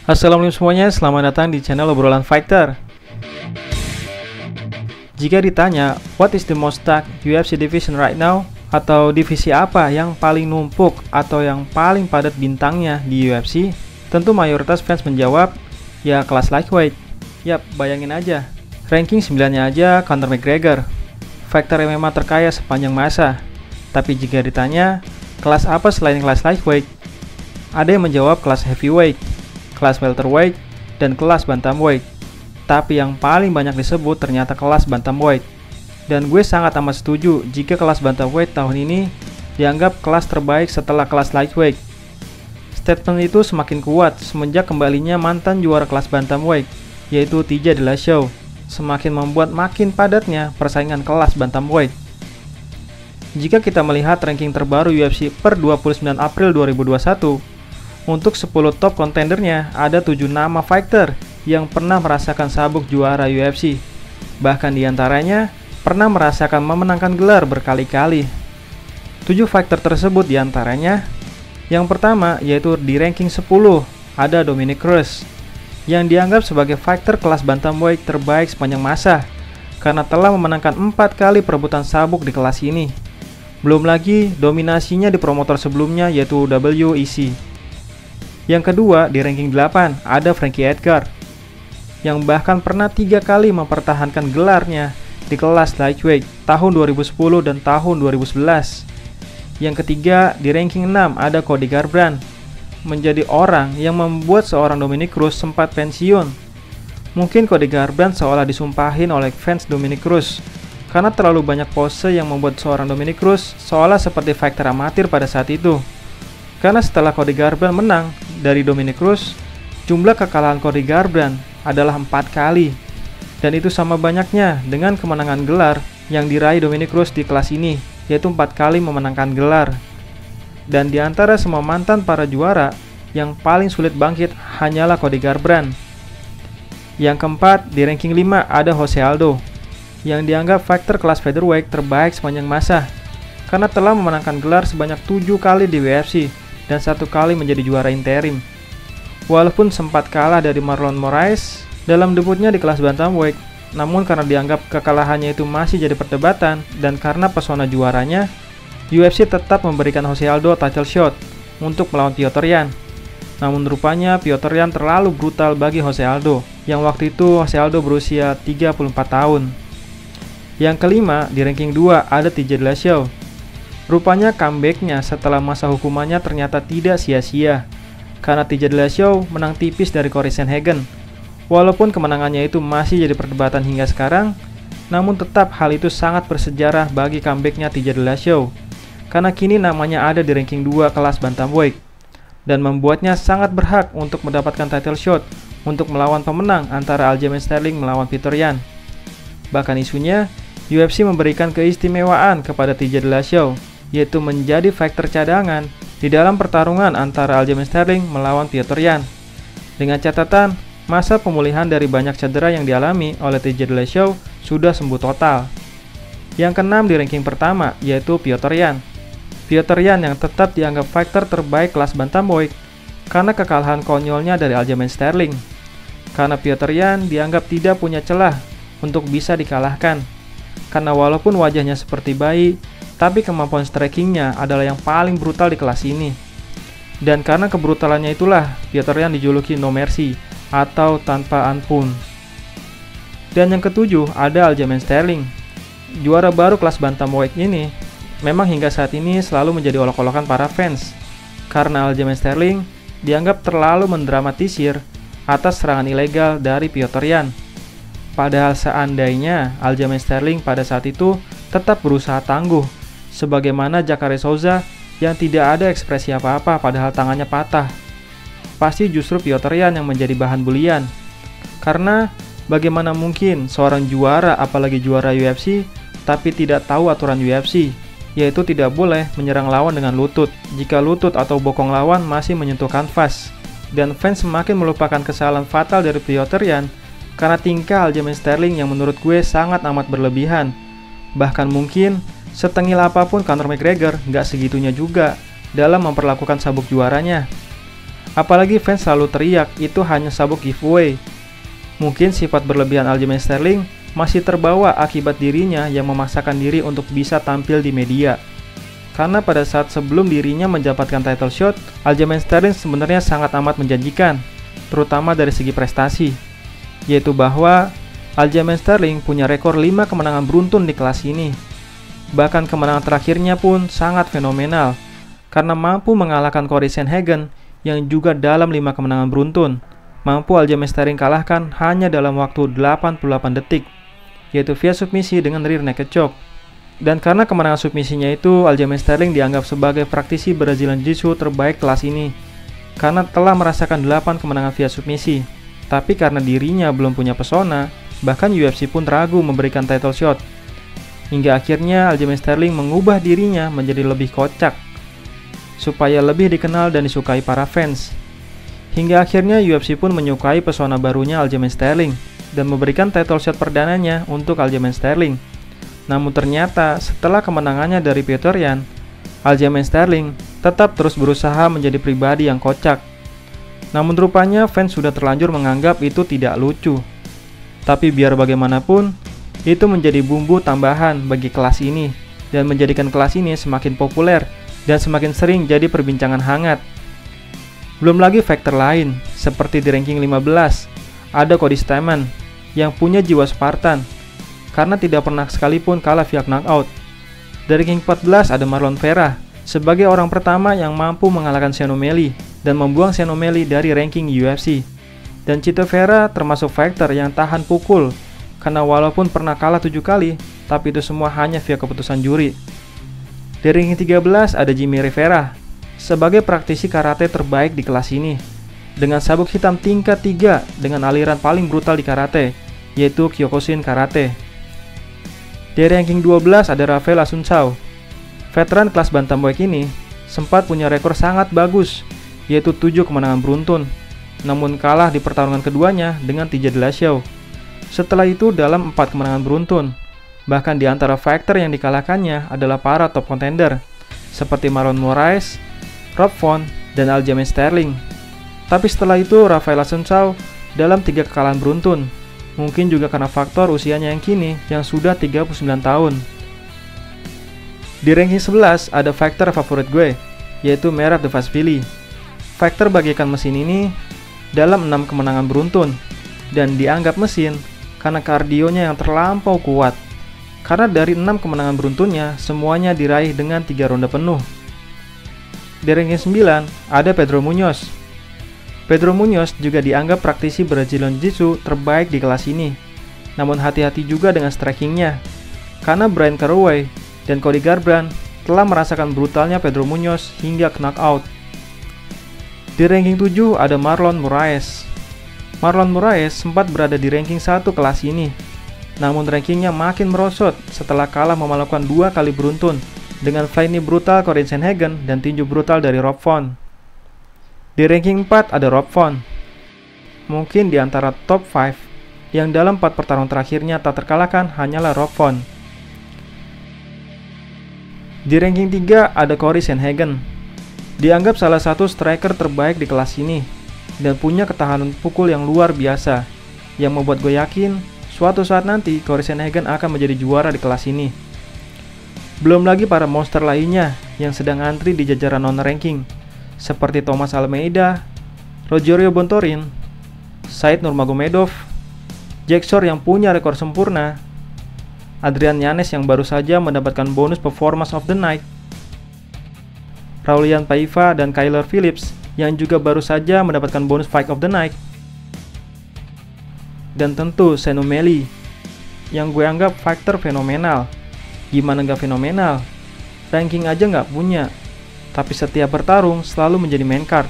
Assalamualaikum semuanya, selamat datang di channel obrolan fighter. Jika ditanya, what is the most stacked UFC division right now? Atau divisi apa yang paling numpuk atau yang paling padat bintangnya di UFC? Tentu mayoritas fans menjawab, ya kelas lightweight. Yap, bayangin aja, ranking 9-nya aja Conor McGregor, fighter MMA terkaya sepanjang masa. Tapi jika ditanya, kelas apa selain kelas lightweight? Ada yang menjawab kelas heavyweight, kelas welterweight, dan kelas bantamweight. Tapi yang paling banyak disebut ternyata kelas bantamweight. Dan gue sangat amat setuju jika kelas bantamweight tahun ini dianggap kelas terbaik setelah kelas lightweight. Statement itu semakin kuat semenjak kembalinya mantan juara kelas bantamweight, yaitu TJ Dillashaw, semakin membuat makin padatnya persaingan kelas bantamweight. Jika kita melihat ranking terbaru UFC per 29 April 2021, untuk 10 top kontendernya ada 7 nama fighter yang pernah merasakan sabuk juara UFC. Bahkan diantaranya pernah merasakan memenangkan gelar berkali-kali. 7 fighter tersebut diantaranya, yang pertama yaitu di ranking 10 ada Dominick Cruz, yang dianggap sebagai fighter kelas bantamweight terbaik sepanjang masa karena telah memenangkan 4 kali perebutan sabuk di kelas ini. Belum lagi dominasinya di promotor sebelumnya yaitu WEC. Yang kedua, di ranking 8 ada Frankie Edgar, yang bahkan pernah 3 kali mempertahankan gelarnya di kelas lightweight tahun 2010 dan tahun 2011. Yang ketiga, di ranking 6 ada Cody Garbrandt, menjadi orang yang membuat seorang Dominick Cruz sempat pensiun. Mungkin Cody Garbrandt seolah disumpahin oleh fans Dominick Cruz karena terlalu banyak pose yang membuat seorang Dominick Cruz seolah seperti fighter amatir pada saat itu. Karena setelah Cody Garbrandt menang dari Dominick Cruz, jumlah kekalahan Cody Garbrandt adalah 4 kali. Dan itu sama banyaknya dengan kemenangan gelar yang diraih Dominick Cruz di kelas ini, yaitu 4 kali memenangkan gelar. Dan di antara semua mantan para juara, yang paling sulit bangkit hanyalah Cody Garbrandt. Yang keempat, di ranking 5 ada Jose Aldo, yang dianggap fighter kelas featherweight terbaik sepanjang masa karena telah memenangkan gelar sebanyak 7 kali di UFC dan 1 kali menjadi juara interim. Walaupun sempat kalah dari Marlon Moraes dalam debutnya di kelas bantamweight, namun karena dianggap kekalahannya itu masih jadi perdebatan dan karena pesona juaranya, UFC tetap memberikan Jose Aldo title shot untuk melawan Petr Yan. Namun rupanya Petr Yan terlalu brutal bagi Jose Aldo, yang waktu itu Jose Aldo berusia 34 tahun. Yang kelima, di ranking 2 ada TJ Dillashaw. Rupanya comebacknya setelah masa hukumannya ternyata tidak sia-sia, karena TJ Dillashaw menang tipis dari Cory Sandhagen. Walaupun kemenangannya itu masih jadi perdebatan hingga sekarang, namun tetap hal itu sangat bersejarah bagi comebacknya TJ Dillashaw, karena kini namanya ada di ranking 2 kelas bantamweight, dan membuatnya sangat berhak untuk mendapatkan title shot untuk melawan pemenang antara Aljamain Sterling melawan Petr Yan. Bahkan isunya, UFC memberikan keistimewaan kepada TJ Dillashaw, yaitu menjadi fighter cadangan di dalam pertarungan antara Aljamain Sterling melawan Petr Yan. Dengan catatan, masa pemulihan dari banyak cedera yang dialami oleh TJ Dillashaw sudah sembuh total. Yang keenam di ranking pertama yaitu Petr Yan. Petr Yan yang tetap dianggap fighter terbaik kelas bantamweight karena kekalahan konyolnya dari Aljamain Sterling. Karena Petr Yan dianggap tidak punya celah untuk bisa dikalahkan. Karena walaupun wajahnya seperti bayi, tapi kemampuan strikingnya adalah yang paling brutal di kelas ini. Dan karena kebrutalannya itulah, Petr Yan dijuluki No Mercy atau tanpa ampun. Dan yang ketujuh ada Aljamain Sterling. Juara baru kelas bantamweight ini memang hingga saat ini selalu menjadi olok-olokan para fans, karena Aljamain Sterling dianggap terlalu mendramatisir atas serangan ilegal dari Petr Yan. Padahal seandainya Aljamain Sterling pada saat itu tetap berusaha tangguh, sebagaimana Jacare Souza yang tidak ada ekspresi apa-apa padahal tangannya patah, pasti justru Petr Yan yang menjadi bahan bulian. Karena bagaimana mungkin seorang juara, apalagi juara UFC, tapi tidak tahu aturan UFC, yaitu tidak boleh menyerang lawan dengan lutut jika lutut atau bokong lawan masih menyentuh kanvas. Dan fans semakin melupakan kesalahan fatal dari Petr Yan karena tingkah Aljamain Sterling yang menurut gue sangat amat berlebihan. Bahkan mungkin setengil apapun Conor McGregor nggak segitunya juga dalam memperlakukan sabuk juaranya. Apalagi fans selalu teriak itu hanya sabuk giveaway. Mungkin sifat berlebihan Aljamain Sterling masih terbawa akibat dirinya yang memaksakan diri untuk bisa tampil di media. Karena pada saat sebelum dirinya mendapatkan title shot, Aljamain Sterling sebenarnya sangat amat menjanjikan, terutama dari segi prestasi, yaitu bahwa Aljamain Sterling punya rekor 5 kemenangan beruntun di kelas ini. Bahkan kemenangan terakhirnya pun sangat fenomenal, karena mampu mengalahkan Cory Sandhagen yang juga dalam 5 kemenangan beruntun. Mampu Aljamain Sterling kalahkan hanya dalam waktu 88 detik, yaitu via submisi dengan rear naked choke. Dan karena kemenangan submisinya itu, Aljamain Sterling dianggap sebagai praktisi Brazilian Jiu-Jitsu terbaik kelas ini, karena telah merasakan 8 kemenangan via submisi. Tapi karena dirinya belum punya pesona, bahkan UFC pun ragu memberikan title shot. Hingga akhirnya Aljamain Sterling mengubah dirinya menjadi lebih kocak, supaya lebih dikenal dan disukai para fans. Hingga akhirnya UFC pun menyukai pesona barunya Aljamain Sterling dan memberikan title shot perdananya untuk Aljamain Sterling. Namun ternyata setelah kemenangannya dari Petr Yan, Aljamain Sterling tetap terus berusaha menjadi pribadi yang kocak. Namun rupanya fans sudah terlanjur menganggap itu tidak lucu. Tapi biar bagaimanapun, itu menjadi bumbu tambahan bagi kelas ini dan menjadikan kelas ini semakin populer dan semakin sering jadi perbincangan hangat. Belum lagi faktor lain, seperti di ranking 15, ada Cody Stamann yang punya jiwa Spartan karena tidak pernah sekalipun kalah via knockout. Dari ranking 14 ada Marlon Vera sebagai orang pertama yang mampu mengalahkan Sean O'Malley dan membuang Sean O'Malley dari ranking UFC. Dan Chito Vera termasuk fighter yang tahan pukul, karena walaupun pernah kalah 7 kali, tapi itu semua hanya via keputusan juri. Di ranking 13 ada Jimmy Rivera sebagai praktisi karate terbaik di kelas ini, dengan sabuk hitam tingkat 3 dengan aliran paling brutal di karate, yaitu Kyokushin Karate. Di ranking 12 ada Rafael Assunção. Veteran kelas bantamweight ini sempat punya rekor sangat bagus, yaitu 7 kemenangan beruntun, namun kalah di pertarungan keduanya dengan TJ Dillashaw. Setelah itu dalam 4 kemenangan beruntun. Bahkan di antara fighter yang dikalahkannya adalah para top contender seperti Marlon Moraes, Rob Font, dan Aljamain Sterling. Tapi setelah itu Rafael Assunção dalam 3 kekalahan beruntun, mungkin juga karena faktor usianya yang kini yang sudah 39 tahun. Di ranking 11 ada fighter favorit gue, yaitu Merab Dvalishvili. Fighter bagaikan mesin ini dalam 6 kemenangan beruntun dan dianggap mesin karena kardionya yang terlampau kuat. Karena dari 6 kemenangan beruntunnya semuanya diraih dengan 3 ronde penuh. Di ranking 9 ada Pedro Munhoz. Pedro Munhoz juga dianggap praktisi Brazilian Jiu-Jitsu terbaik di kelas ini. Namun hati-hati juga dengan strikingnya, karena Bryan Caraway dan Cody Garbrandt telah merasakan brutalnya Pedro Munhoz hingga knockout. Di ranking 7 ada Marlon Moraes. Marlon Moraes sempat berada di ranking 1 kelas ini, namun rankingnya makin merosot setelah kalah memalukan 2 kali beruntun dengan fly knee brutal Cory Sandhagen dan tinju brutal dari Rob Font. Di ranking 4 ada Rob Font. Mungkin di antara top 5 yang dalam 4 pertarungan terakhirnya tak terkalahkan hanyalah Rob Font. Di ranking 3 ada Cory Sandhagen. Dianggap salah satu striker terbaik di kelas ini dan punya ketahanan pukul yang luar biasa, yang membuat gue yakin suatu saat nanti Cory Sandhagen akan menjadi juara di kelas ini. Belum lagi para monster lainnya yang sedang antri di jajaran non-ranking, seperti Thomas Almeida, Rogerio Bontorin, Said Nurmagomedov, Jack Shore yang punya rekor sempurna, Adrian Yanez yang baru saja mendapatkan bonus Performance of the Night, Raulian Paiva dan Kyler Phillips yang juga baru saja mendapatkan bonus Fight of the Night, dan tentu Sean O'Malley yang gue anggap fighter fenomenal. Gimana gak fenomenal? Ranking aja gak punya, tapi setiap bertarung selalu menjadi main card.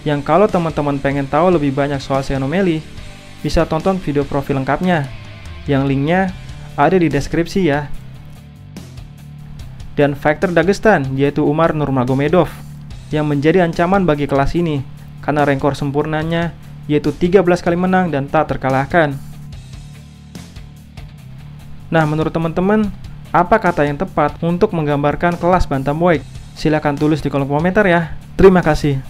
Yang kalau teman-teman pengen tahu lebih banyak soal Sean O'Malley, bisa tonton video profil lengkapnya, yang linknya ada di deskripsi ya. Dan fighter Dagestan yaitu Umar Nurmagomedov yang menjadi ancaman bagi kelas ini karena rekor sempurnanya yaitu 13 kali menang dan tak terkalahkan. Nah, menurut teman-teman, apa kata yang tepat untuk menggambarkan kelas bantamweight? Silahkan tulis di kolom komentar ya. Terima kasih.